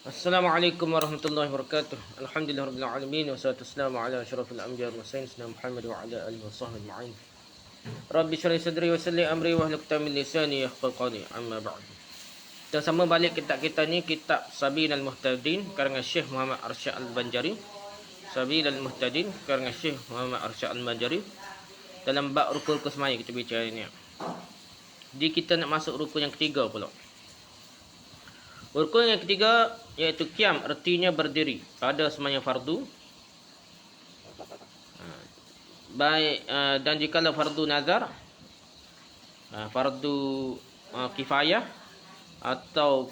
Assalamualaikum warahmatullahi wabarakatuh. Alhamdulillahirabbil alamin wassalatu wassalamu ala asyrafil anbiya'i wal mursalin sayyidina Muhammad wa ala alihi washabbihi ajma'in. Rabbi shrah li sadri wa yassir li amri wa hlul 'uqdatam min lisani yafqahu qawli. Amma ba'd. Kita sama balik kitab kita ni, kitab Sabilal Muhtadin karangan Syekh Muhammad Arsyad Al-Banjari. Sabilal Muhtadin karangan Syekh Muhammad Arsyad Al-Banjari. Dalam bab rukun semaya kita bicara ni. Jadi kita nak masuk rukun yang ketiga pula. Rukun yang ketiga iaitu qiyam, artinya berdiri pada sembahyang fardu. Dan jikalau fardu nazar, fardu kifayah atau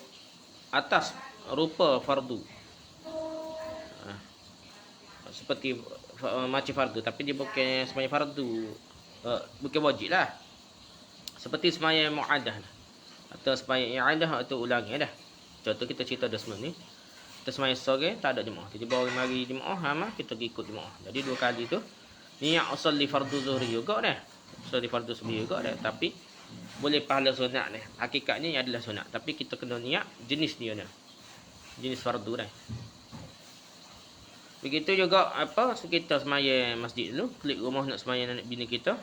atas rupa fardu, seperti macam fardu tapi dia bukan sembahyang fardu, bukan wajib lah, seperti sembahyang mu'adah atau sembahyang i'adah atau ulangi dah. Contoh kita cerita dah sebelum ni, kita sembahyang sore tak ada jemaah, tiba-tiba orang mari jemaah, kita pergi ikut jemaah. Jadi dua kali tu niat usolli fardu zuhri juga dah, usolli fardu subuh juga dah, tapi boleh pahala sunat dah. Hakikatnya adalah sunat, tapi kita kena niat jenis dia dah, jenis fardu dah. Begitu juga kita sembahyang masjid dulu, klik rumah nak sembahyang anak bini kita,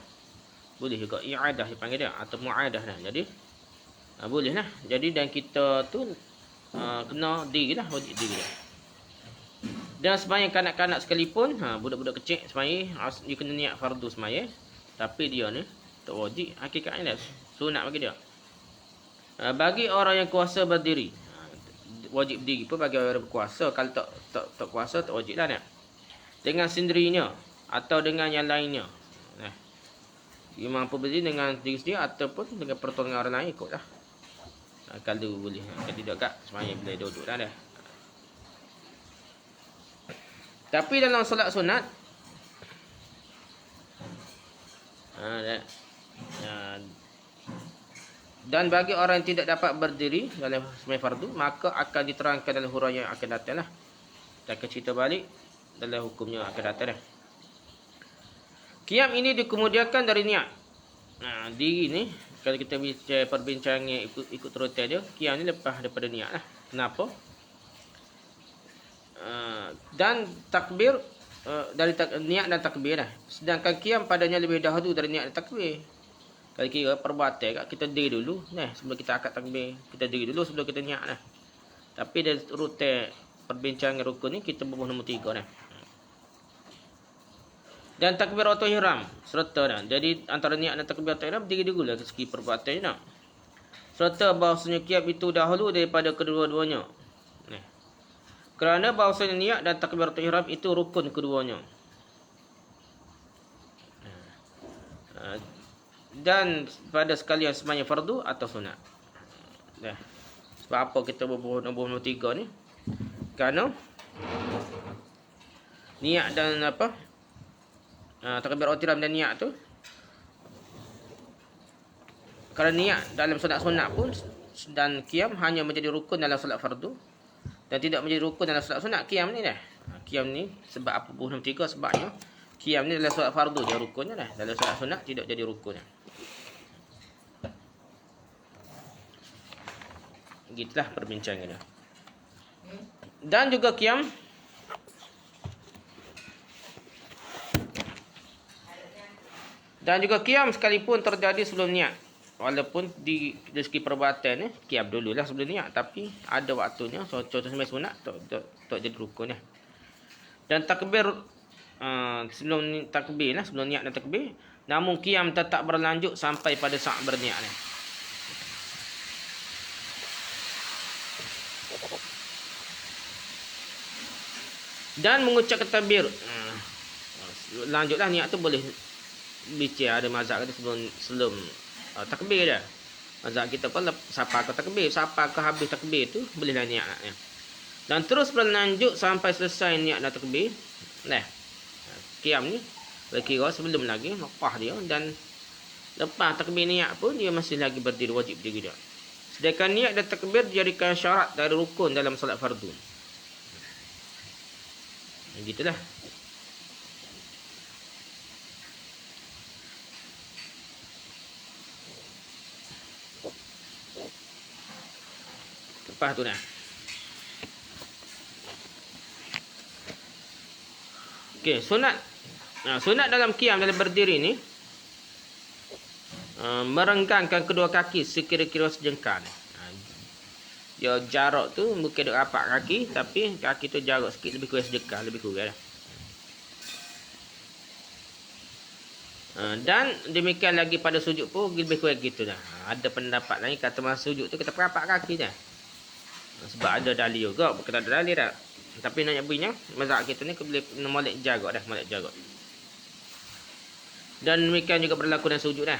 boleh juga i'adah dipanggil dia atau mu'adah dah. Jadi boleh lah. Jadi dan kita tu kena diri lah, wajib diri lah. Dan sembahyang kanak-kanak sekalipun, budak-budak kecil sembahyang, dia kena niat fardu sembahyang, tapi dia ni tak wajib, hakikatnya dah sunat bagi dia. Bagi orang yang kuasa berdiri, wajib berdiri pun bagi orang yang berkuasa. Kalau tak kuasa, tak wajib lah. Dengan sendirinya atau dengan yang lainnya, dia mampu berdiri dengan diri sendiri ataupun dengan pertolongan orang lain, ikutlah. Kalau boleh, kalau tidak kat sembahyang boleh duduk dah. Tapi dalam solat sunat, dan bagi orang yang tidak dapat berdiri dalam sembahyang fardu, maka akan diterangkan dalam huraian yang akan datang lah. Kita akan cerita balik dalam hukumnya akan datang dah. Qiyam ini dikemudiakan dari niat. Diri ni, kalau kita bincang perbincangan ikut terutan dia, qiyam ni lepas daripada niat lah. Kenapa? Dan takbir dari niat dan takbir lah. Sedangkan qiyam padanya lebih dahulu dari niat dan takbir. Kalau kira perbuatan, kita diri dulu sebelum kita akad takbir, kita diri dulu sebelum kita niat lah. Tapi dari rutan perbincangan rukun ni, kita berbuah nombor 3 lah. Dan takbiratul ihram serta dah. Jadi antara niat dan takbiratul ihram diri dulu lah segi perbuatan nak. Serta bahawasanya qiyam itu dahulu daripada kedua-duanya. Kerana bahawasanya niat dan takbiratul ihram itu rukun keduanya. Dan pada sekalian sembahyang fardu atau sunat. Sebab apa kita berbuah nombor 3 ni? Kerana niat dan takbiratul ihram dan niat tu, kalau niat dalam solat sunat pun dan qiyam hanya menjadi rukun dalam solat fardu dan tidak menjadi rukun dalam solat sunat. Qiyam ni dah, qiyam ni sebab apa buah nombor 3? Sebabnya qiyam ni dalam solat fardu dia rukunnya dah, dalam solat sunat tidak jadi rukunnya. Gitulah perbincangannya. Dan juga qiyam sekalipun terjadi sebelum niat. Walaupun di segi perbuatan ni qiyam dululah sebelum niat, tapi ada waktunya. So, contoh sembahyang sunat tak jadi rukun lah. Dan takbir sebelum takbir lah, sebelum niat dan takbir, namun qiyam tetap berlanjut sampai pada saat berniat ni. Dan mengucapkan takbir, lanjutlah niat tu boleh bicara. Ada mazhab kata sebelum takbir dah. Mazhab kita pun siapa ke takbir, siapa ke habis takbir tu bolehlah niat. Dan terus berlanjut sampai selesai niat dan takbir. Qiyam ni kira sebelum lagi lepas dia, dan lepas takbir niat pun dia masih lagi berdiri, wajib berdiri dia. Sedangkan niat dan takbir dijadikan syarat dari rukun dalam solat fardu. Begitulah. Lepas tu dah. Okey, sunat. Sunat dalam qiyam, dalam berdiri ni, merenggangkan kedua kaki sekira-kira sejengkal. Dia jarak tu bukan duk rapat kaki, tapi kaki tu jarak sikit lebih kurang sejengkal, lebih kurang dah. Dan demikian lagi pada sujud pun lebih kurang gitu dah. Ada pendapat lain kata masa sujud tu kita perapat kaki dah. Sebab ada dalil juga, bukan ada dalil dah. Tapi nak nyebutnya mazhab kita ni boleh molek jarak dah, molek jarak. Dan demikian juga berlaku dalam sujud dah.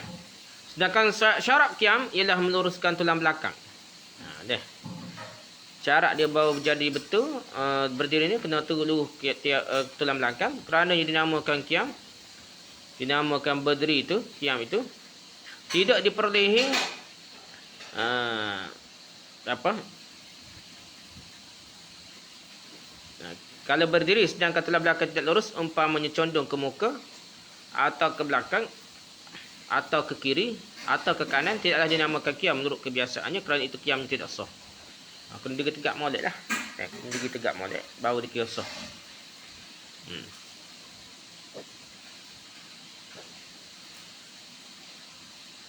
Sedangkan syarat qiyam ialah meluruskan tulang belakang. Dah. Syarat dia baru jadi betul berdiri ni kena lurus tulang belakang, kerana yang dinamakan qiyam, dinamakan berdiri itu, qiyam itu tidak diperolehi kalau berdiri sedangkan tulang belakang tidak lurus, umpamanya condong ke muka atau ke belakang atau ke kiri atau ke kanan, tidaklah dinamakan qiyam menurut kebiasaannya, kerana itu qiyam tidak sah. Kena diri tegak molek lah. Kena diri tegak molek baru dikira sah.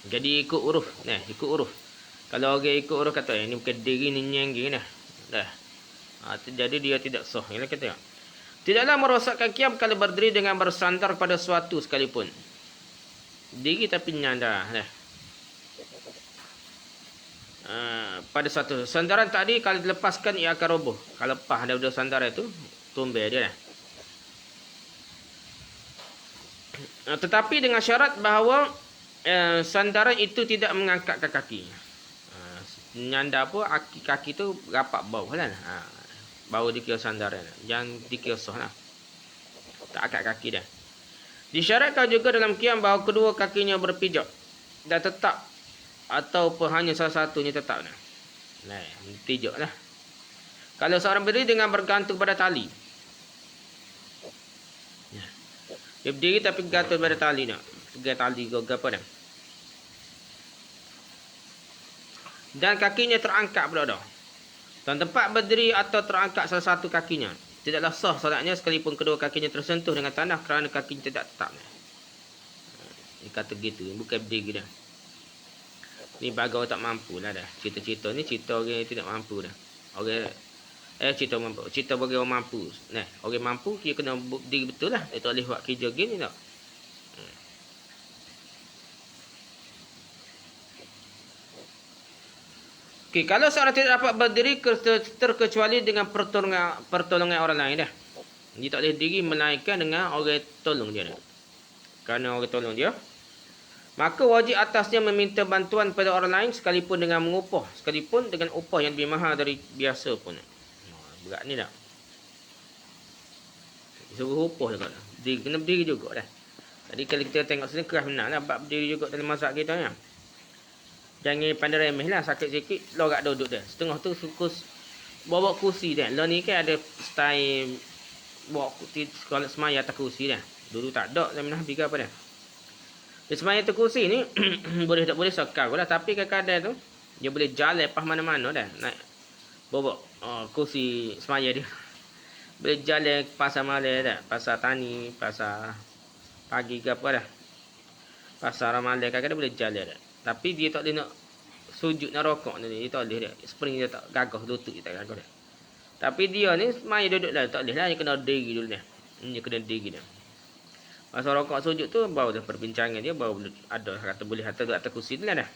Jadi ikut uruf. Ikut uruf. Kalau orang ikut uruf kata ni bukan diri ni nyenggi dah. Dah. Jadi dia tidak sah. Ini kata. Tidaklah merosakkan qiyam kalau berdiri dengan bersandar pada suatu sekalipun. Diri tapi nyanda dah. Pada suatu sandaran tadi kalau dilepaskan ia akan roboh. Kalau lepas daripada sandaran itu, tumbel dia dah. Tetapi dengan syarat bahawa sandaran itu tidak mengangkatkan kaki. Nyanda pun kaki tu rapat bawah lah. Baru dikira sandaran. Jangan dikira sah lah. Tak angkat kaki dah. Disyaratkan juga dalam qiyam bahawa kedua kakinya berpijak dan tetap, ataupun hanya salah satunya tetap. Pijak lah. Kalau seorang berdiri dengan bergantung pada tali, dia berdiri tapi bergantung pada tali nak. Pegang tali ke apa dah. Dan kakinya terangkat pula dah. Dan tempat berdiri atau terangkat salah satu kakinya, tidaklah sah solatnya sekalipun kedua kakinya tersentuh dengan tanah, kerana kakinya tidak tetap. Dia kata gitu, bukan berdiri dah. Ni bagi orang tak mampu lah dah. Cerita-cerita ni cerita orang yang tidak mampu dah. Orang cerita mampu. Cerita bagi orang mampu. Orang mampu dia kena berdiri betul lah. Dia tak boleh buat kerja gini tak. Okey, kalau seorang tidak dapat berdiri terkecuali dengan pertolongan orang lain dah. Dia tak boleh diri melainkan dengan orang tolong dia dah. Kerana orang tolong dia, maka wajib atasnya meminta bantuan pada orang lain sekalipun dengan mengupah, sekalipun dengan upah yang lebih mahal dari biasa pun. Berat ni dah. Suruh upah juga dah. Kena berdiri juga dah. Jadi kalau kita tengok sini keras benar lah. Bab berdiri juga dalam mazhab kita ni. Jangan pandai remeh lah. Sakit sikit, lorak duduk dah. Setengah tu bawa kursi dah. Lo ni kan ada style bawa kursi sekolah semaya atas kursi dah. Dulu tak ada zaman Nabi ke apa dah. Di semaya tu kursi ni boleh tak boleh sekar lah, tapi kadang-kadang tu dia boleh jalan lepas mana-mana dah. Naik bawa kursi semaya dia. Boleh jalan pasar malam dah, pasar tani, pasar pagi ke apa dah. Pasar malam kadang-kadang boleh jalan dah. Tapi dia tak boleh nak sujud nak rokok ni, dia tak boleh dah. Spring dia tak gagah, lutut dia tak gagah dah. Tapi dia ni semaya duduk dah, tak boleh lah, dia kena diri dulu dah. Dia kena diri dah. Masa rokok sujud tu baru dah perbincangan dia, baru ada kata boleh atas kursi tu lah dah.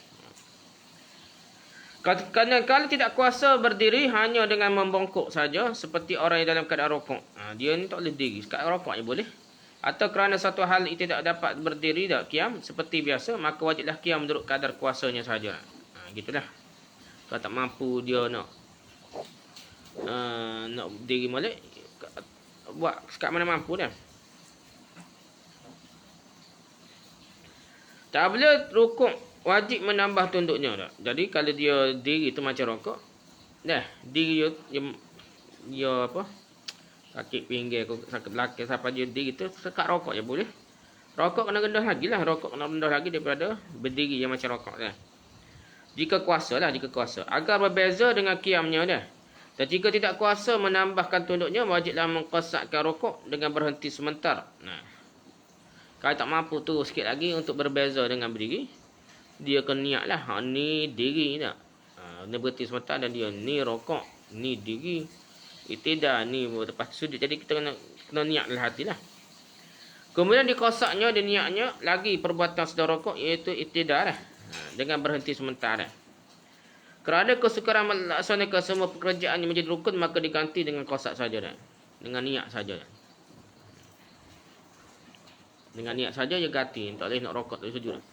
Kerana kalau tidak kuasa berdiri hanya dengan membongkok saja seperti orang yang dalam keadaan rokok. Dia ni tak boleh diri, sekat rokok je boleh. Atau kerana satu hal itu tidak dapat berdiri dak qiyam seperti biasa, maka wajiblah qiyam menurut kadar kuasanya saja. Gitulah. Kalau tak mampu dia nak berdiri molek, buat sekat mana mampu dah. Tak boleh rukuk, wajib menambah tunduknya dah. Jadi kalau dia diri tu macam rokok, dah diri dia apa? Sakit pinggir, sakit belakang, siapa dia diri tu sekat rokok je boleh. Rokok kena rendah lagi lah, rokok kena rendah lagi daripada berdiri yang macam rokok dah. Jika kuasa lah, jika kuasa. Agar berbeza dengan qiyamnya dah. Dan jika tidak kuasa menambahkan tunduknya, wajiblah mengqasatkan rukuk dengan berhenti sebentar. Nah, kalau tak mampu tu sikit lagi untuk berbeza dengan berdiri, dia kena niatlah. Ni diri tak. Dia berhenti sebentar dan dia ni rukuk, ni diri. Tidak ni lepas sujud. Jadi kita kena niatlah hatilah. Kemudian dikosaknya dan niatnya lagi perbuatan sedang rukuk iaitu ittidah dah. Dengan berhenti sebentar dah. Kerana kesukaran melaksanakan semua pekerjaan yang menjadi rukun, maka diganti dengan kosak saja dah. Dengan niat saja dah. Dengan niat saja dia ganti. Tak boleh nak rukuk, tak boleh sujud dah.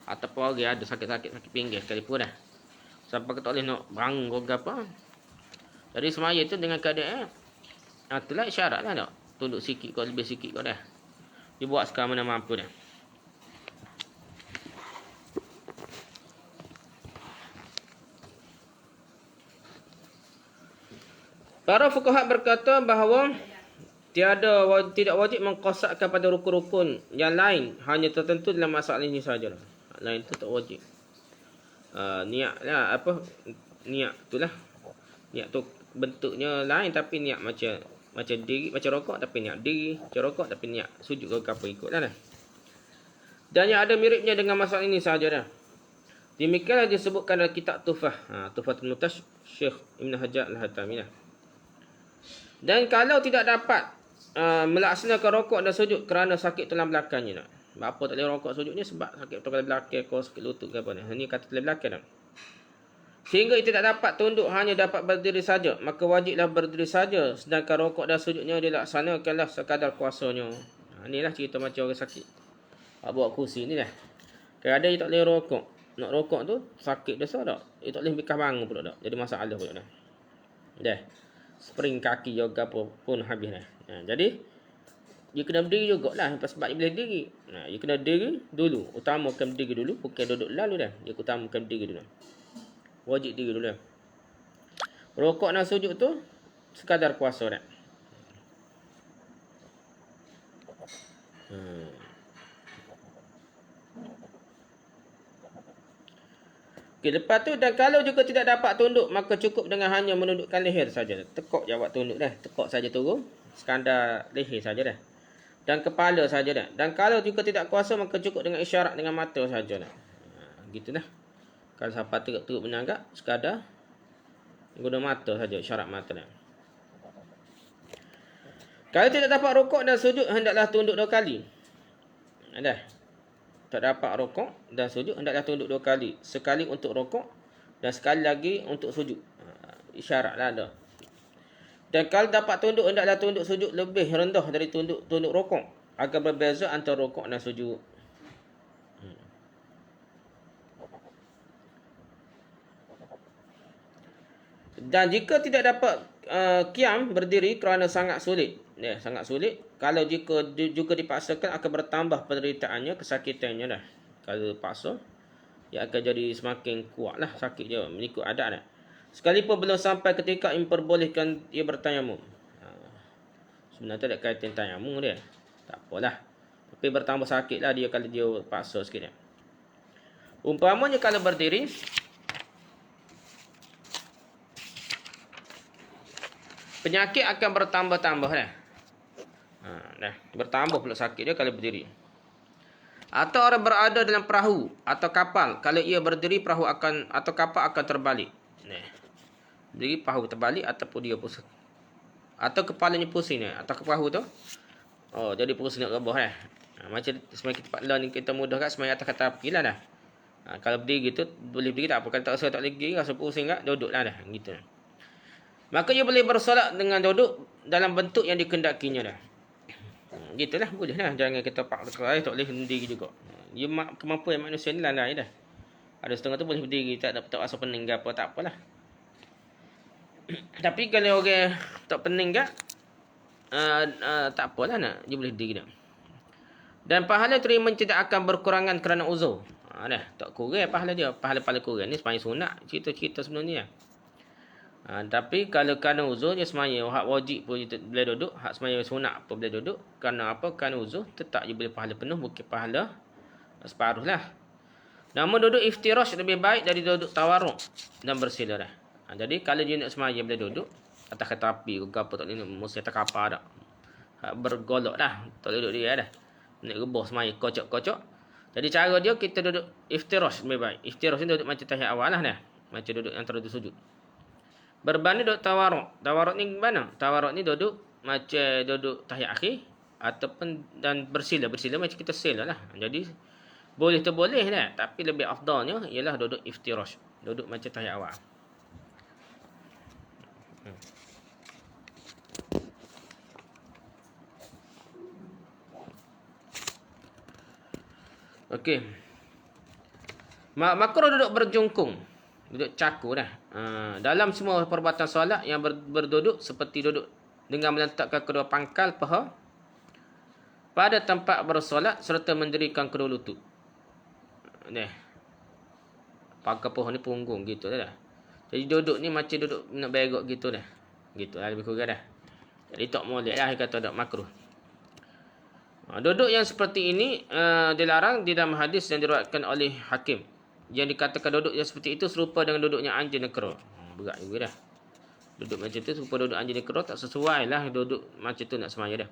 Ataupun orang ada sakit pinggir sekalipun dah. Sampai tak boleh nak bangun ke apa. Jadi semaya tu dengan keadaan itulah isyarat lah tak. Tunduk sikit kau, lebih sikit kau dah. Dia buat sekarang mana mampu dah. Para fuqaha berkata bahawa tidak wajib mengqasatkan pada rukun-rukun yang lain, hanya tertentu dalam masalah ini saja. Lain tu tak wajib. Niatlah niat itulah. Niat tu bentuknya lain tapi niat macam diri, macam rokok tapi niat diri, macam rokok tapi niat sujud ke apa ikutlah dah. Dan yang ada miripnya dengan masalah ini saja dah. Demikianlah disebutkan dalam kitab Tuhfah. Tuhfatul Mutash Syekh Ibn Hajar Al-Haytami lah. Dan kalau tidak dapat melaksanakan rokok dan sujud kerana sakit tulang belakangnya nak. Apa tak boleh rokok sujud ni sebab sakit tulang belakang kau, sakit lutut ke apa ni. Ini kata tulang belakang nak. Sehingga itu tak dapat tunduk, hanya dapat berdiri saja, maka wajiblah berdiri saja, sedangkan rokok dan sujudnya dilaksanakanlah sekadar kuasanya. Inilah cerita macam orang sakit. Bawa kursi ni lah. Kadang-kadang dia tak boleh rokok. Nak rokok tu sakit dosa tak. Dia tak boleh bekas bangun pula tak. Jadi masalah pula dah. Dah. Spring kaki yoga pun habis dah. Jadi dia kena berdiri jugalah sebab dia boleh diri. Dia kena diri dulu. Utamakan berdiri dulu, bukan duduk lalu dah. Dia utamakan berdiri dulu. Wajib diri dulu dah. Rokok dan sujud tu sekadar kuasa dah. Okay, lepas tu dan kalau juga tidak dapat tunduk, maka cukup dengan hanya menundukkan leher saja. Tekuk je awak tunduk dah. Tekuk saja turun. Sekadar leher saja dah. Dan kepala saja dah. Dan kalau juga tidak kuasa, maka cukup dengan isyarat dengan mata saja dah. Gitu dah. Kalau siapa teruk menanggap, sekadar guna mata saja, isyarat mata dah. Kalau tidak dapat rukuk dan sujud, hendaklah tunduk 2 kali. Dah. Tak dapat rukuk dan sujud, hendaklah tunduk 2 kali. Sekali untuk rukuk dan sekali lagi untuk sujud. Isyaratlah ada. Dan kalau dapat tunduk, hendaklah tunduk sujud lebih rendah dari tunduk rukuk, agar berbeza antara rukuk dan sujud. Dan jika tidak dapat qiyam berdiri kerana sangat sulit. Sangat sulit. Kalau jika juga dipaksakan akan bertambah penderitaannya, kesakitannya dah. Kalau paksa, ia akan jadi semakin kuatlah sakit dia mengikut adat dah. Sekalipun belum sampai ketika memperbolehkan ia bertayamum. Sebenarnya tak ada kaitan tayamum dia. Tak apalah. Tapi bertambah sakitlah dia kalau dia paksa sikit dia. Umpamanya kalau berdiri, penyakit akan bertambah-tambah dah. Bertambah pula sakit dia kalau berdiri. Atau orang berada dalam perahu atau kapal, kalau ia berdiri perahu atau kapal akan terbalik. Berdiri perahu terbalik ataupun dia pusing. Atau kepalanya pusing atau ke perahu tu. Jadi pusing nak rebah dah. Macam semakin cepat lah ni kita mudah kat semakin atas kata api lah dah. Kalau berdiri gitu boleh berdiri tak apa. Kalau tak rasa tak boleh berdiri, rasa pusing kat, duduklah dah gitu. Maka ia boleh bersolat dengan duduk dalam bentuk yang dikendakinya dah. Gitulah, boleh lah. Jangan kita paksa tak boleh berdiri juga. Dia kemampuan manusia ni lain dah. Ada setengah tu boleh berdiri, tak rasa pening ke apa, tak apalah. Tapi kalau orang tak pening ke, tak apalah nak, dia boleh berdiri dah. Dan pahala terima tidak akan berkurangan kerana uzur. Dah, tak kurang pahala dia. Pahala kurang ni sepanjang sunat, cerita-cerita sebelum ni lah. Tapi kalau kerana uzur dia semaya, hak wajib pun dia boleh duduk, hak semaya sunat pun boleh duduk. Kerana apa? Kerana uzur tetap dia boleh pahala penuh, bukan pahala separuh lah. Namun duduk iftirash lebih baik dari duduk tawarruk dan bersila dah. Jadi kalau dia nak semaya boleh duduk, atas kereta api ke apa tak boleh mesti atas kapal dak. Bergolok dah, tak duduk dia dah. Nak rebus semaya kocok-kocok. Jadi cara dia kita duduk iftirash lebih baik. Iftirash ni duduk macam tahiyat awal lah dah. Macam duduk antara duduk sujud. Berban ni duduk tawaruk. Tawaruk ni mana? Tawaruk ni duduk macam duduk tahiyat akhir ataupun dan bersila macam kita sila lah. Jadi boleh tu boleh dah, tapi lebih afdalnya ialah duduk iftirash. Duduk macam tahiyat awal. Okey. Makruh duduk berjungkung. Duduk caku dah. Dalam semua perbuatan solat yang berduduk seperti duduk dengan meletakkan kedua pangkal paha pada tempat bersolat serta mendirikan kedua lutut. Ni. Pangkal paha ni punggung gitu dah. Jadi duduk ni macam duduk nak berok gitu dah. Gitu lah lebih kurang dah. Jadi tak molek lah kata tak makruh. Duduk yang seperti ini dilarang di dalam hadis yang diriwayatkan oleh Hakim. Yang dikatakan duduk yang seperti itu serupa dengan duduknya anjing nekro. Berat juga dah. Duduk macam tu serupa duduk anjing nekro, tak sesuai lah duduk macam tu nak semaya dah.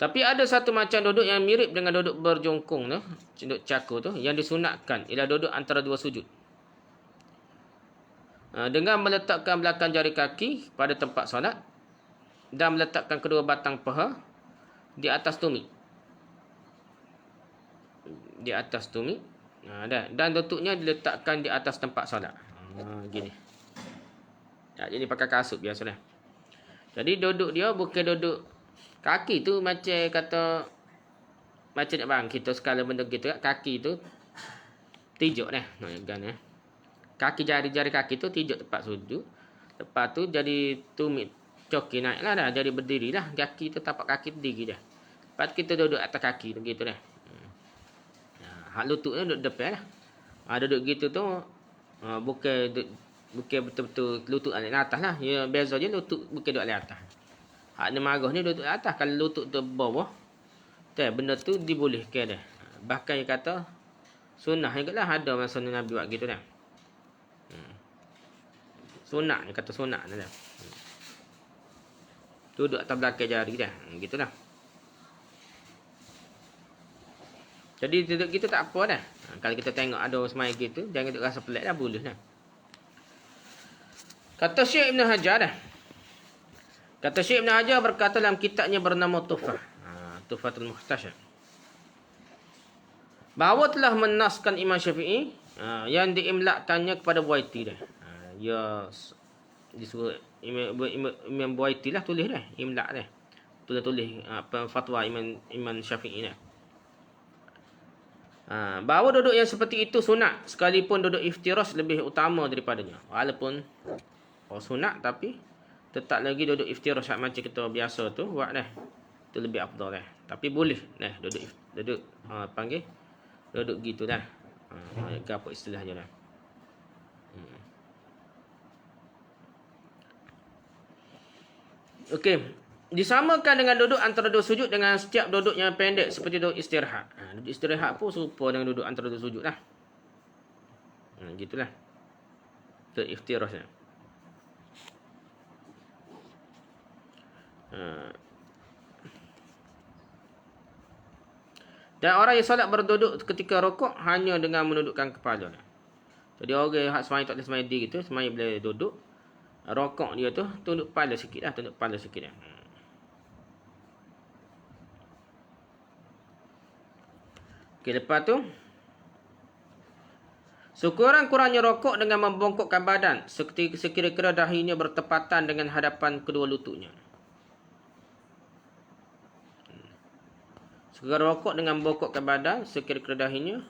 Tapi ada satu macam duduk yang mirip dengan duduk berjongkong tu, duduk caku tu, yang disunatkan ialah duduk antara dua sujud. Dengan meletakkan belakang jari kaki pada tempat solat dan meletakkan kedua batang paha di atas tumit. Di atas tumit. Dan lututnya diletakkan di atas tempat solat. Gini. Jadi pakai kasut biasalah. Jadi duduk dia bukan duduk kaki tu macam kata macam nak bang kita sekala benda gitu kaki tu tijuk dah. Kaki jari-jari kaki tu tijuk tempat sujud. Lepas tu jadi tumit coki naik lah dah. Jadi berdiri lah. Kaki tu tapak kaki berdiri dah. Lepas kita duduk atas kaki tu gitu dah. Hak lutut ni duduk depan lah. Duduk gitu tu bukan betul-betul lutut alih atas lah. Ya beza je lutut bukan duduk alih atas. Hak ni marah ni duduk atas. Kalau lutut tu bawah, benda tu dibolehkan dah. Bahkan dia kata sunnah juga lah ada masa Nabi buat gitu dah. Sunnah, dia kata sunnah dah. Duduk atas belakang jari dah. Gitu dah. Jadi duduk gitu tak apa dah. Kalau kita tengok ada semai gitu, jangan duduk rasa pelik dah, boleh dah. Kata Syekh Ibn Hajar dah. Kata Syekh Ibn Hajar berkata dalam kitabnya bernama Tuhfah. Tuhfatul Muhtasyar. Bahawa telah menaskan Imam Syafi'i yang diimlakkannya kepada Buaiti dah. Ya disuruh Imam Buaiti lah tulis dah, imlak dah. Tulis fatwa Imam Syafi'i dah. Bahawa duduk yang seperti itu sunat sekalipun duduk iftirash lebih utama daripadanya. Walaupun sunat tapi tetap lagi duduk iftirash macam kita biasa tu buat dah. Itu lebih afdal dah. Tapi boleh dah duduk panggil duduk gitu dah. Apa istilahnya dah. Okey. Disamakan dengan duduk antara dua sujud dengan setiap duduk yang pendek seperti duduk istirahat. Duduk istirahat pun serupa dengan duduk antara dua sujud lah. Gitulah. Itu iftirashnya. Dan orang yang solat berduduk ketika rukuk hanya dengan menundukkan kepala. Jadi orang yang semaya tak boleh semaya diri gitu, semaya boleh duduk. Rukuk dia tu tunduk kepala sikit lah, tunduk kepala sikit lah. Okey, lepas tu sekurang-kurangnya rokok dengan membongkokkan badan sekira-kira dahinya bertepatan dengan hadapan kedua lututnya. Sekiranya rokok dengan membongkokkan badan sekira-kira dahinya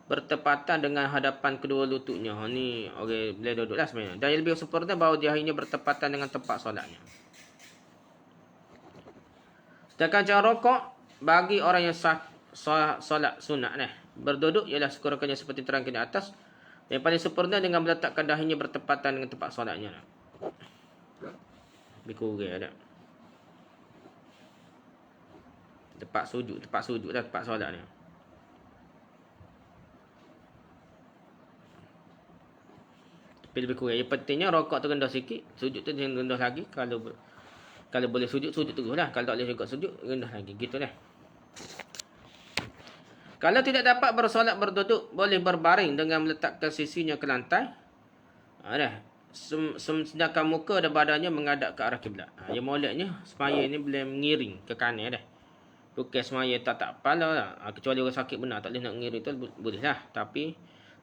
bertepatan dengan hadapan kedua lututnya. Ni orang boleh duduk lah sebenarnya. Dan yang lebih sempurna bahawa dahinya bertepatan dengan tempat solatnya. Sedangkan cara rokok bagi orang yang solat sunat berduduk ialah sekurang-kurangnya seperti terangkan di atas. Yang paling sempurna dengan meletakkan dahinya bertepatan dengan tempat solatnya. Lebih kurang ada. Tempat sujud lah tempat solat ni. Tapi lebih kurang. Yang pentingnya rokok tu rendah sikit, sujud tu jangan rendah lagi. Kalau boleh sujud terus lah. Kalau tak boleh juga sujud, rendah lagi. Gitu lah. Kalau tidak dapat bersolat berduduk, boleh berbaring dengan meletakkan sisinya ke lantai. Sedangkan muka dan badannya menghadap ke arah kiblat. Yang moleknya, semaya ni boleh mengiring ke kanan dah. Bukan semaya tak kepala lah. Kecuali orang sakit benar, tak boleh nak mengiring tu, boleh lah. Tapi,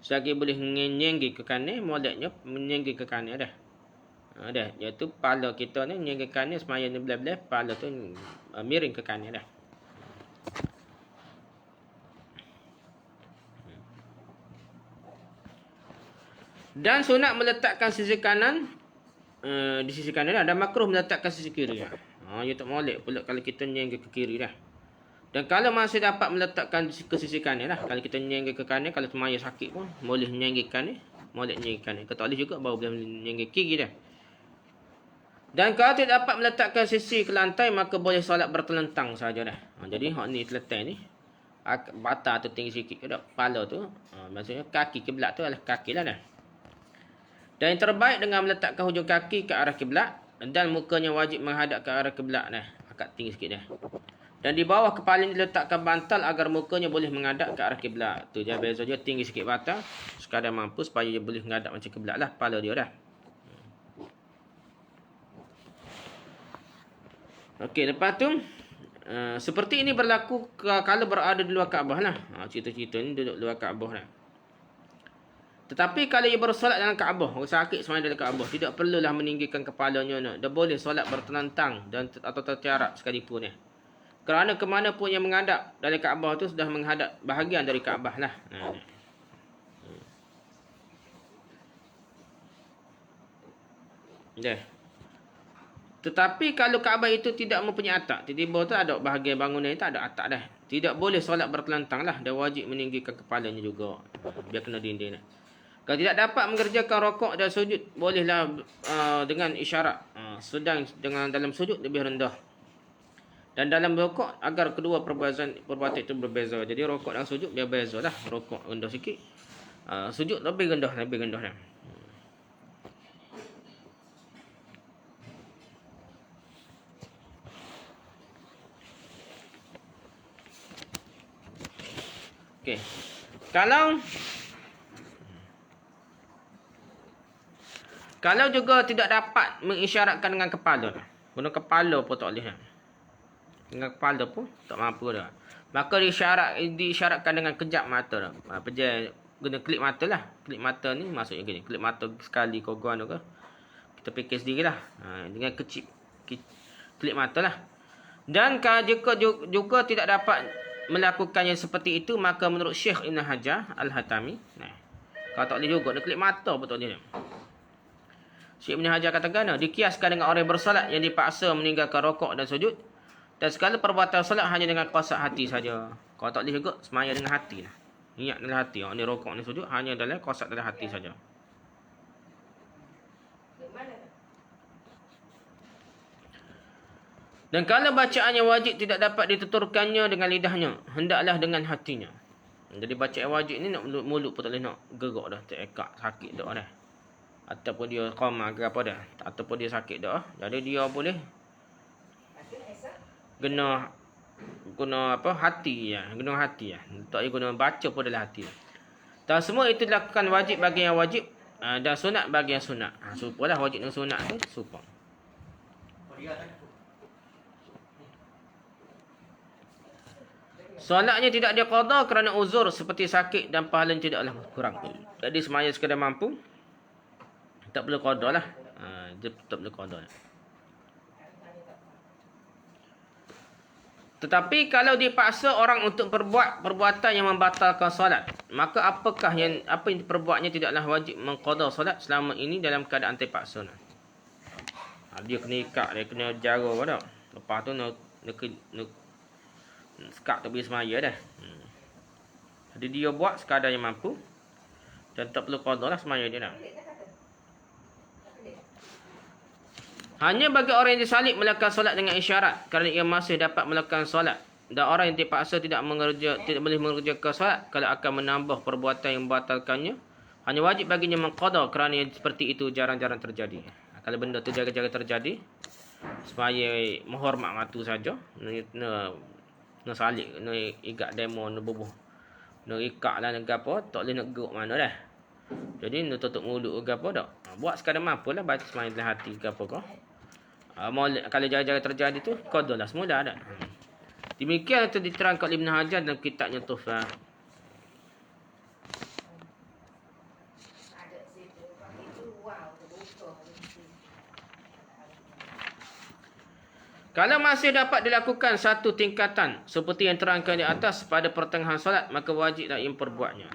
selagi boleh menyenggi ke kanan, moleknya menyenggi ke kanan dah. Iaitu kepala kita ni menyenggi ke kanan, semaya ni belah-belah, kepala tu miring ke kanan dah. Dan sunat meletakkan sisi kanan di sisi kanan dah. Dan makruh meletakkan sisi kiri dah. Ia tak molek pula kalau kita nyenggi ke kiri dah. Dan kalau masih dapat meletakkan ke sisi kanan dah. Kalau kita nyenggi ke kanan, kalau semaya sakit pun boleh nyenggi ke kanan, molek nyenggi ke kanan. Kalau tak boleh juga baru boleh nyenggi kiri dah. Dan kalau tidak dapat meletakkan sisi ke lantai, maka boleh solat bertelentang saja dah. Jadi hak ni terletak ni, batal tu tinggi sikit ke tak? Kepala tu, maksudnya kaki kiblat tu adalah kaki lah dah. Dan yang terbaik dengan meletakkan hujung kaki ke arah kiblat, dan mukanya wajib menghadap ke arah kiblat dah. Agak tinggi sikit dah. Dan di bawah kepala diletakkan bantal agar mukanya boleh menghadap ke arah kiblat. Tu je beza dia, tinggi sikit bantal sekadar mampu supaya dia boleh menghadap macam kiblat lah kepala dia dah. Okey, lepas tu seperti ini berlaku kalau berada di luar Kaabah lah. Cerita-cerita ni duduk luar Kaabah lah. Tetapi kalau ia bersolat dalam Kaabah, orang sakit semayang dalam Kaabah, tidak perlulah meninggikan kepalanya. Dia boleh solat bertelantang atau tertiarap sekalipun. Kerana kemana pun yang menghadap dalam Kaabah tu sudah menghadap bahagian dari Kaabah lah. Tetapi kalau Kaabah itu tidak mempunyai atap, tiba-tiba tu ada bahagian bangunan itu ada atap dah, tidak boleh solat bertelantang lah. Dia wajib meninggikan kepalanya juga. Biar kena dinding dah. Kalau tidak dapat mengerjakan rokok dan sujud, bolehlah dengan isyarat. Sedang dengan dalam sujud lebih rendah. Dan dalam rokok, agar kedua perbuatan itu berbeza. Jadi rokok dan sujud dia beza lah. Rokok rendah sikit, sujud lebih rendah dah. Okey. Kalau juga tidak dapat mengisyaratkan dengan kepala, guna kepala pun tak boleh. Dengan kepala pun tak mampu dah. Maka diisyaratkan dengan kejap mata dah. Pejam guna klip mata lah. Klip mata ni maksudnya gini, klip mata sekali kau guna ke. Kita fikir sendirilah. Dengan klip mata lah. Dan jika juga tidak dapat melakukannya seperti itu, maka menurut Syekh Ibn Hajar Al-Hatami, kalau tak boleh juga nak klip mata pun tak boleh. Syekh Ibn Hajar katakan, dikiaskan dengan orang bersolat yang dipaksa meninggalkan rokok dan sujud, dan segala perbuatan solat hanya dengan qasad hati saja. Kalau tak boleh juga, semaya dengan hati lah. Niat dalam hati. Ni rokok ni sujud hanya dalam qasad dalam hati saja. Dan kalau bacaannya wajib tidak dapat dituturkannya dengan lidahnya, hendaklah dengan hatinya. Jadi bacaan wajib ni nak mulut pun tak boleh nak gerak dah, tak ekak, sakit dah dah. Ataupun dia qamah ke apa dah, ataupun dia sakit dah. Jadi dia boleh guna apa, hati ya, guna hati ya. Tak boleh guna baca pun dalam hati. Dan semua itu dilakukan wajib bagi yang wajib, dan sunat bagi yang sunat. Serupalah wajib dengan sunat tu serupa. Solatnya tidak dia qada kerana uzur seperti sakit dan pahalanya tidaklah kurang. Jadi semaya sekadar mampu, tak perlu qada lah. Dia tak perlu qada. Tetapi kalau dipaksa orang untuk berbuat perbuatan yang membatalkan solat, maka apa yang diperbuatnya tidaklah wajib mengqada solat selama ini dalam keadaan terpaksa. Dia kena ikat, dia kena jaga pada. Lepas tu nak sekat tak boleh semaya dah. Jadi dia buat sekadar yang mampu, dan tak perlu qada lah semaya dia dah. Hanya bagi orang yang disalib melakukan solat dengan isyarat, kerana ia masih dapat melakukan solat. Dan orang yang dipaksa tidak boleh mengerjakan solat kalau akan menambah perbuatan yang membatalkannya, Hanya wajib baginya mengqada kerana seperti itu jarang-jarang terjadi. Kalau benda tu jarang-jarang terjadi, supaya menghormat matu saja, nak salik, nak ikat demo, nak bubuh, nak ikat lah, nak apa, tak boleh nak geruk mana dah. Jadi nak tutup mulut ke apa tak. Buat sekadar mampu lah, baca semain dalam hati ke apa kau. Kalau jarang-jarang terjadi tu, qada lah semula dah. Demikian itu diterangkan oleh Ibn Hajar dalam kitabnya Tuhfah. Kalau masih dapat dilakukan satu tingkatan seperti yang terangkan di atas pada pertengahan solat, maka wajiblah ia perbuatnya.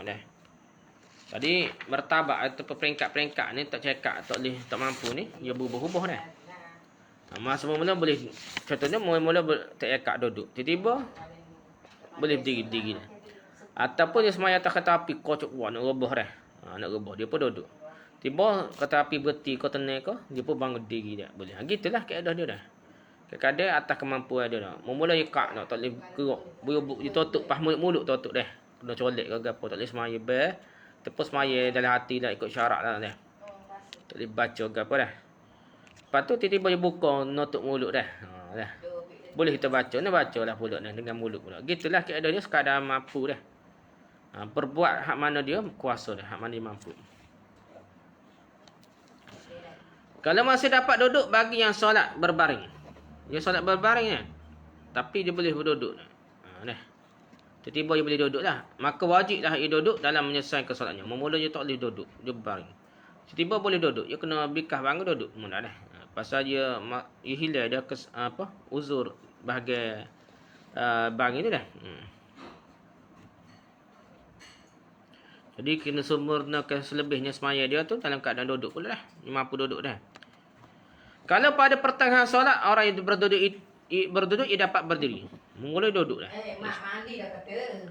Dah. Tadi martabak atau peringkat-peringkat ni tak cekak, tak boleh, tak mampu ni, dia berubah-ubah dah. Masa mula boleh, contohnya mula-mula tak cekak duduk, tiba-tiba boleh berdiri-berdiri dah. Ataupun dia semaya atas kereta api, kocok nak rebah dah. Nak rebah, dia pun duduk. Tiba kereta api berhenti, kau tenang kau, dia pun bangun diri dia. Boleh. Gitulah keadaan dia dah. Kadang-kadang atas kemampuan dia dah. Mula ikat nak, tak boleh geruk. Berubuk, dia tutup, pas mulut-mulut tutup dah. Kena colek ke apa, tak boleh semaya ber. Tepus semaya dalam hati dah, ikut syarat lah dah. Tak boleh baca ke apa dah. Lepas tu tiba-tiba dia buka, nutup mulut dah. Dah. Boleh kita baca, nak baca lah mulut dah, dengan mulut pula. Gitulah keadaan dia sekadar mampu dah. Perbuat hak mana dia kuasa dah, hak mana dia mampu. Kalau masih dapat duduk bagi yang solat berbaring. Dia solat berbaring ni. Tapi dia boleh berduduk. Dah. Tiba-tiba dia boleh duduk lah. Maka wajiblah dia duduk dalam menyelesaikan solatnya. Memula dia tak boleh duduk. Dia berbaring. Tiba-tiba boleh duduk. Dia kena bikah bangun duduk. Mudah dah. Pasal dia hilang dia uzur bahagian baring ni dah. Jadi kena sempurnakan selebihnya semaya dia tu dalam keadaan duduk pula dah. Dia mampu duduk dah. Kalau pada pertengahan solat orang yang berduduk ia dapat berdiri. Memulai duduk dah. Mak mandi dah kata.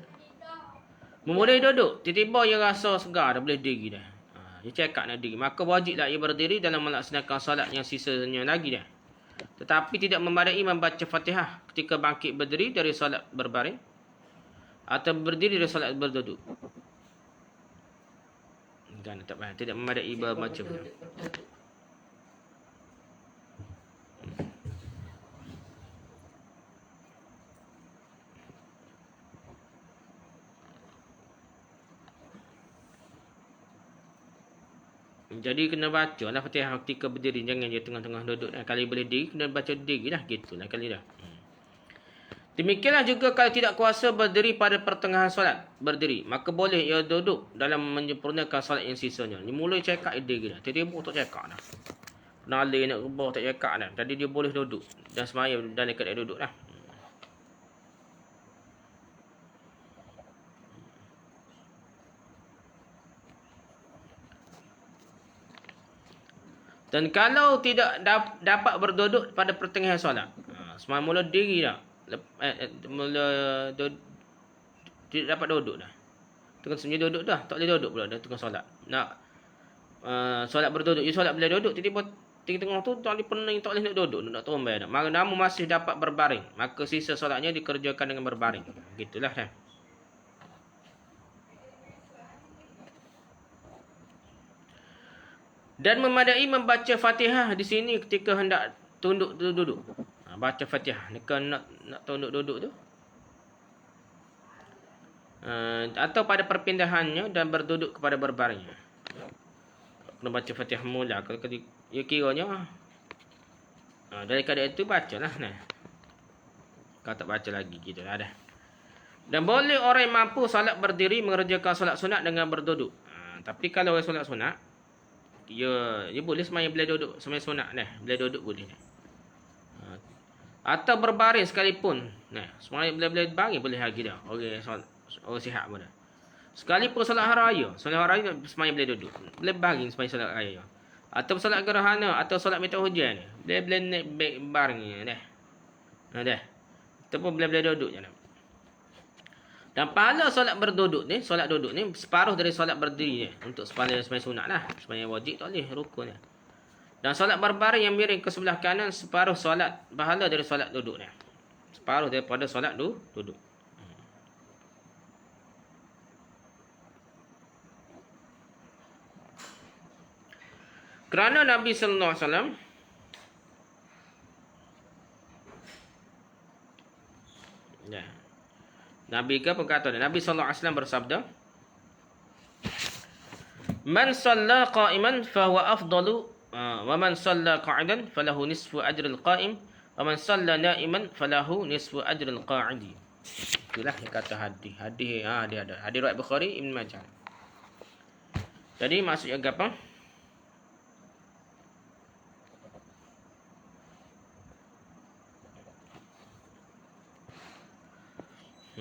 Memulai duduk, tiba-tiba ia rasa segar dah, boleh diri dah. Dia cakap nak diri. Maka wajiblah ia berdiri dalam melaksanakan solat yang sisanya lagi dah. Tetapi tidak memadai membaca Fatihah ketika bangkit berdiri dari solat berbaring atau berdiri dari solat berduduk. Kan tak payah, tidak memadai membaca Fatihah. Jadi kena baca lah Fatihah ketika berdiri. Jangan dia tengah-tengah duduk. Kali boleh diri, kena baca diri lah. Gitulah kali dah. Demikianlah juga kalau tidak kuasa berdiri pada pertengahan solat. Berdiri. Maka boleh ia duduk dalam menyempurnakan solat yang sisanya. Dia mula cekak diri dah. Tiba-tiba tak cekak dah. Nalih nak rebah tak cekak dah. Tadi dia boleh duduk. Dan semaya dalam keadaan duduk dah. Dan kalau tidak dapat berduduk pada pertengahan solat, semua mula diri dah. Tidak dapat duduk dah. Tengah sebenarnya duduk dah, tak boleh duduk pula dah tengah solat. Nak solat berduduk, solat boleh duduk, tiba-tiba tengah tu tak boleh pening, tak boleh nak duduk, nak tumbai dah. Namun masih dapat berbaring, maka sisa solatnya dikerjakan dengan berbaring. Gitulah dah. Dan memadai membaca Fatihah di sini ketika hendak tunduk duduk. Baca Fatihah. Nak tunduk duduk tu. Atau pada perpindahannya dan berduduk kepada berbaringnya. Kena baca Fatihah mula. Kalau ya kiranya dari keadaan itu bacalah. Kalau tak baca lagi gitu lah dah. Dan boleh orang yang mampu solat berdiri mengerjakan solat sunat dengan berduduk. Tapi kalau orang solat sunat, dia boleh semaya bila duduk, semaya sunat dah, bila duduk boleh dah. Atau berbaring sekalipun. Semaya bila baring boleh lagi dah. Orang sihat pun dah. Sekalipun solat hari raya, semaya bila duduk. Boleh baring semaya solat raya. Atau solat gerhana atau solat minta hujan ni. Bila naik baring dah. Dah. Ataupun bila duduk je dah. Dan pahala solat berduduk ni, solat duduk ni separuh dari solat berdiri ni. Untuk sembahyang sunat lah. Sembahyang wajib tak boleh, rukun ni. Dan solat berbaring yang miring ke sebelah kanan separuh solat pahala dari solat duduk ni. Separuh daripada solat duduk. Kerana Nabi sallallahu alaihi wasallam Nabi ke perkataan Nabi sallallahu alaihi wasallam bersabda, "Man shalla qa'iman fa huwa afdalu wa man shalla qa'idan falahu nisfu ajril qa'im wa man shalla na'iman falahu nisfu ajril qa'idi." Itulah yang kata hadis. Dia ada. Hadis riwayat Bukhari, Ibn Majah. Jadi maksudnya apa?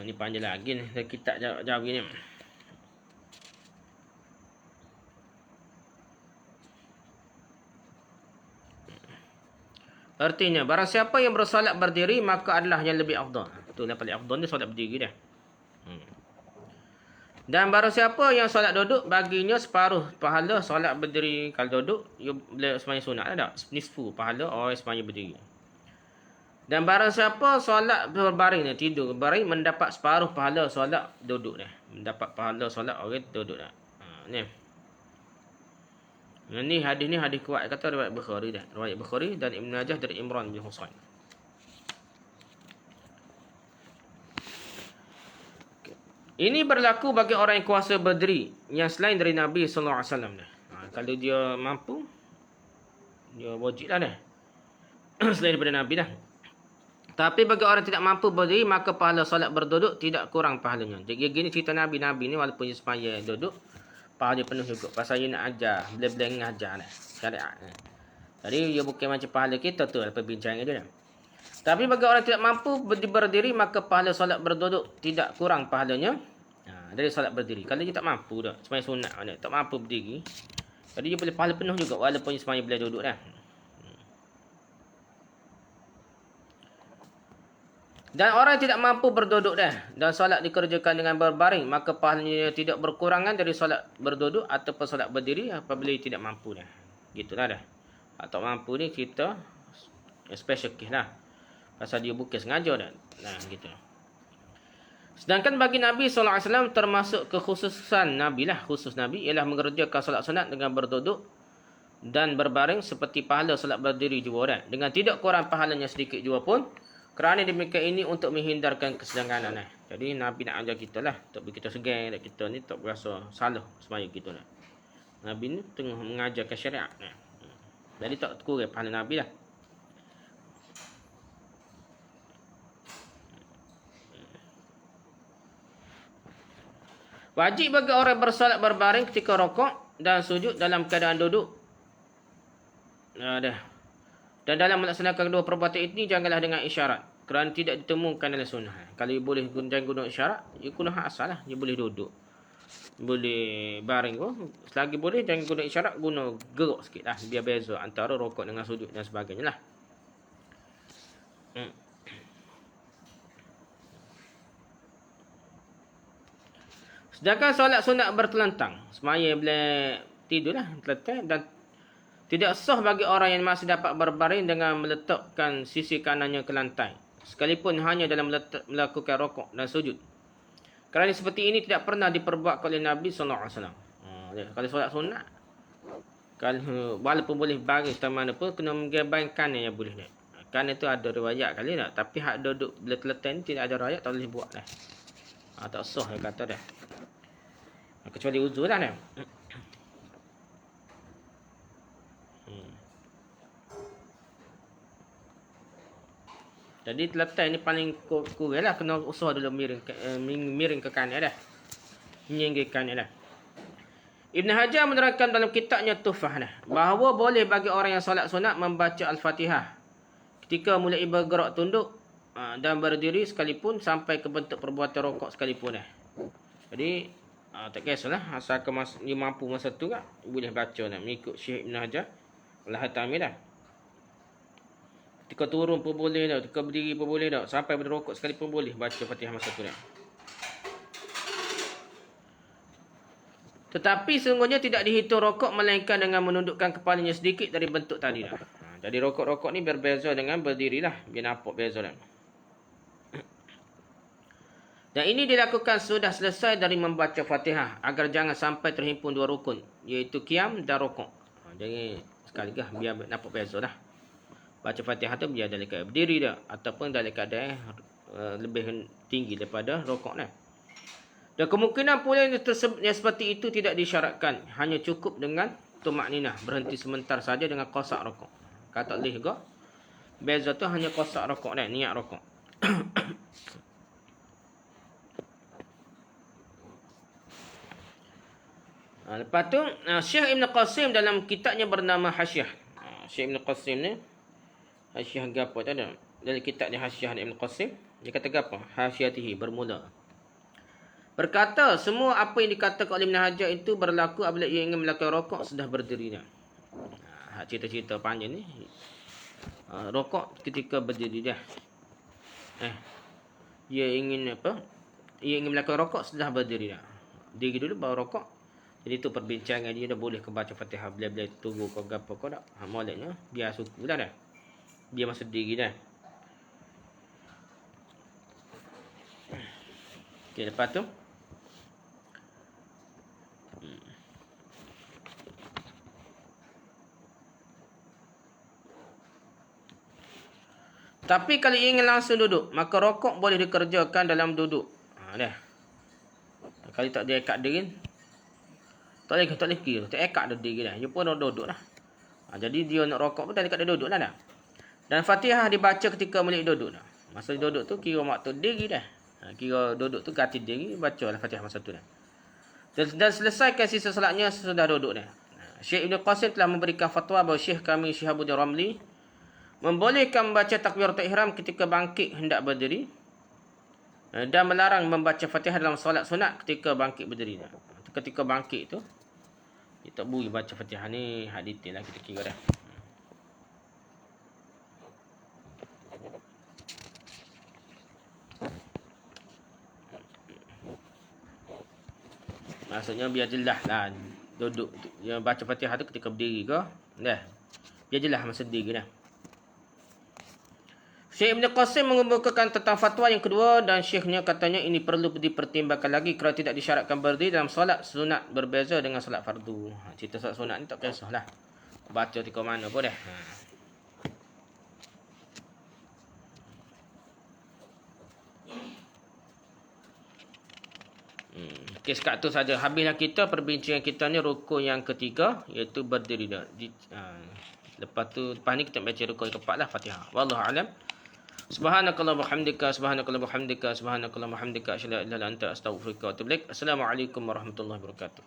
Ini panjang lagi ni. Kita jawab gini. Artinya, barang siapa yang bersolat berdiri, maka adalah yang lebih afdal. Itulah paling afdal ni solat berdiri dah. Dan barang siapa yang solat duduk, baginya separuh pahala solat berdiri. Kalau duduk, boleh semuanya sunat tak? Nisfu pahala orang semuanya berdiri. Dan barang siapa solat berbaring ni, tidur berbaring, mendapat separuh pahala solat duduk dah. Mendapat pahala solat orang duduk dah. Ni. Ini hadis ni hadis kuat kata riwayat Bukhari dah. Riwayat Bukhari dan Ibn Majah dari Imran bin Husain. Ini berlaku bagi orang yang kuasa berdiri yang selain dari Nabi sallallahu alaihi wasallam dah. Kalau dia mampu, dia wajiblah dah. Selain daripada Nabi dah. Tapi bagi orang tidak mampu berdiri, maka pahala solat berduduk tidak kurang pahalanya. Jadi gini cerita Nabi ni walaupun dia semaya duduk, pahala dia penuh juga. Pasal dia nak ajar, bila-bila ngajar lah. Syariat. Jadi dia bukan macam pahala kita tu, perbincangan dia. Tapi bagi orang tidak mampu berdiri, maka pahala solat berduduk tidak kurang pahalanya dari solat berdiri. Kalau dia tak mampu dah, semaya sunat mana, tak mampu berdiri, jadi dia boleh pahala penuh juga walaupun dia semaya boleh duduk dah. Dan orang yang tidak mampu berduduk dah dan solat dikerjakan dengan berbaring, maka pahalanya tidak berkurangan dari solat berduduk ataupun solat berdiri apabila tidak mampu dah. Gitulah dah. Atau mampu ni kita special case lah. Pasal dia bukan sengaja dah. Nah, gitu. Sedangkan bagi Nabi SAW termasuk kekhususan Nabi lah. Khusus Nabi ialah mengerjakan solat sunat dengan berduduk dan berbaring seperti pahala solat berdiri juga dah. Dengan tidak kurang pahalanya sedikit juga pun. Kerana demikian ini untuk menghindarkan kesedanganan. Jadi Nabi nak ajar kita lah. Tak kita segan, tak kita ni tak berasa salah semaya kita lah. Nabi ni tengah mengajarkan syariat. Jadi tak kurang pahala Nabi lah. Wajib bagi orang bersolat berbaring ketika rokok dan sujud dalam keadaan duduk. Dan dalam melaksanakan kedua perbuatan ini janganlah dengan isyarat. Kerana tidak ditemukan dalam sunnah. Kalau dia boleh jangan guna isyarat, dia guna hak asal lah. Dia boleh duduk. Boleh baring pun. Selagi boleh jangan guna isyarat, guna geruk sikit lah. Biar beza antara rokok dengan sujud dan sebagainya lah. Sedangkan solat sunat bertelentang, semaya boleh tidur lah, terletak, dan tidak sah bagi orang yang masih dapat berbaring dengan meletakkan sisi kanannya ke lantai, sekalipun hanya dalam melakukan rokok dan sujud. Kerana seperti ini tidak pernah diperbuat oleh Nabi SAW. Kalau solat sunat, kalau walaupun boleh baring di mana pun, kena menggebang kanan yang boleh. Kanan itu ada riwayat kali tak, tapi hak duduk bila terletak ni tidak ada riwayat, tak boleh buat dah. Tak sah dia kata dah. Kecuali uzur lah dah. Jadi terletak ni paling kurang lah. Kena usaha dulu miring ke kanan dah. Menyinggir kanan dah. Ibn Hajar menerangkan dalam kitabnya Tuhfah dah, bahawa boleh bagi orang yang solat sunat membaca Al-Fatihah ketika mulai bergerak tunduk dan berdiri sekalipun, sampai ke bentuk perbuatan rokok sekalipun dah. Jadi tak kisahlah, asalkan dia mampu masa tu kan, boleh baca dah, mengikut Syekh Ibn Hajar Al-Haytami dah. Ketika turun pun boleh dah, ketika berdiri pun boleh dah, sampai berrokok sekalipun boleh baca Fatihah masa tu dah. Tetapi sesungguhnya tidak dihitung rokok melainkan dengan menundukkan kepalanya sedikit dari bentuk tadi dah. Jadi rokok-rokok ni berbeza dengan berdiri lah, biar nampak beza dah. Dan ini dilakukan sudah selesai dari membaca Fatihah, agar jangan sampai terhimpun dua rukun, iaitu qiyam dan rokok. Jadi sekali ke biar nampak beza dah. Baca Fatihah tu biar dalam keadaan berdiri dah ataupun dalam keadaan lebih tinggi daripada rokok dah. Dan kemungkinan pula yang seperti itu tidak disyaratkan, hanya cukup dengan tumakninah, berhenti sebentar saja dengan qasak rokok. Kata boleh juga beza tu hanya qasak rokok dah, niat rokok. Lepas tu Syekh Ibn Qasim dalam kitabnya bernama Hasyiah. Syekh Ibn Qasim ni Hasyiah gapo tu ada. Dalam kitab ni Hasyiah Ibn Qasim, dia kata gapo? Hasyiatihi bermula. Berkata, semua apa yang dikatakan oleh Ibn Hajar itu berlaku apabila ia ingin melakukan rokok sudah berdiri dah. Cerita-cerita panjang ni. Rokok ketika berdiri dah. Ia ingin apa? Ia ingin melakukan rokok sudah berdiri dah. Diri dulu baru rokok. Jadi tu perbincangan dia dah boleh ke baca Fatihah bila-bila tunggu kau gapo kau dak. Moleknya biar suku dah. Dia masa diri dah. Okey, lepas tu tapi kalau ingin langsung duduk, maka rokok boleh dikerjakan dalam duduk. Dah. Kalau tak dia ikat diri, tak boleh kira. Tak ikat diri dah. Dia pun duduk dah. Jadi dia nak rokok pun tak ikat dia duduk dah. Dan Fatihah dibaca ketika mulai duduk dah. Masa duduk tu kira waktu diri dah. Kira duduk tu ganti diri, bacalah Fatihah masa tu dah. Dan selesaikan sisa salatnya sesudah duduk dah. Syekh Ibn Qasim telah memberikan fatwa bahawa Syekh kami Syihabuddin Ramli membolehkan membaca takbiratul ihram ketika bangkit hendak berdiri dan melarang membaca Fatihah dalam solat sunat ketika bangkit berdiri. Ketika bangkit tu kita boleh baca Fatihah ni, hak detail lah kita kira dah. Maksudnya biar jelas lah duduk yang baca Fatihah tu ketika berdiri ke dah. Biar jelas masa berdiri dah. Syekh Ibn Qasim mengemukakan tentang fatwa yang kedua dan syekhnya katanya ini perlu dipertimbangkan lagi kerana tidak disyaratkan berdiri dalam solat sunat berbeza dengan solat fardu. Cerita solat sunat ni tak kisahlah. Baca ketika mana pun dah. Okey, sekat tu saja. Habislah kita perbincangan kita ni rukun yang ketiga iaitu berdiri dah. Lepas ni kita baca rukun yang keempat lah Fatihah. Wallahu a'lam. Subhanakallah bihamdika asyhadu an la ilaha illa anta astaghfiruka wa atubu ilaik. Assalamualaikum warahmatullahi wabarakatuh.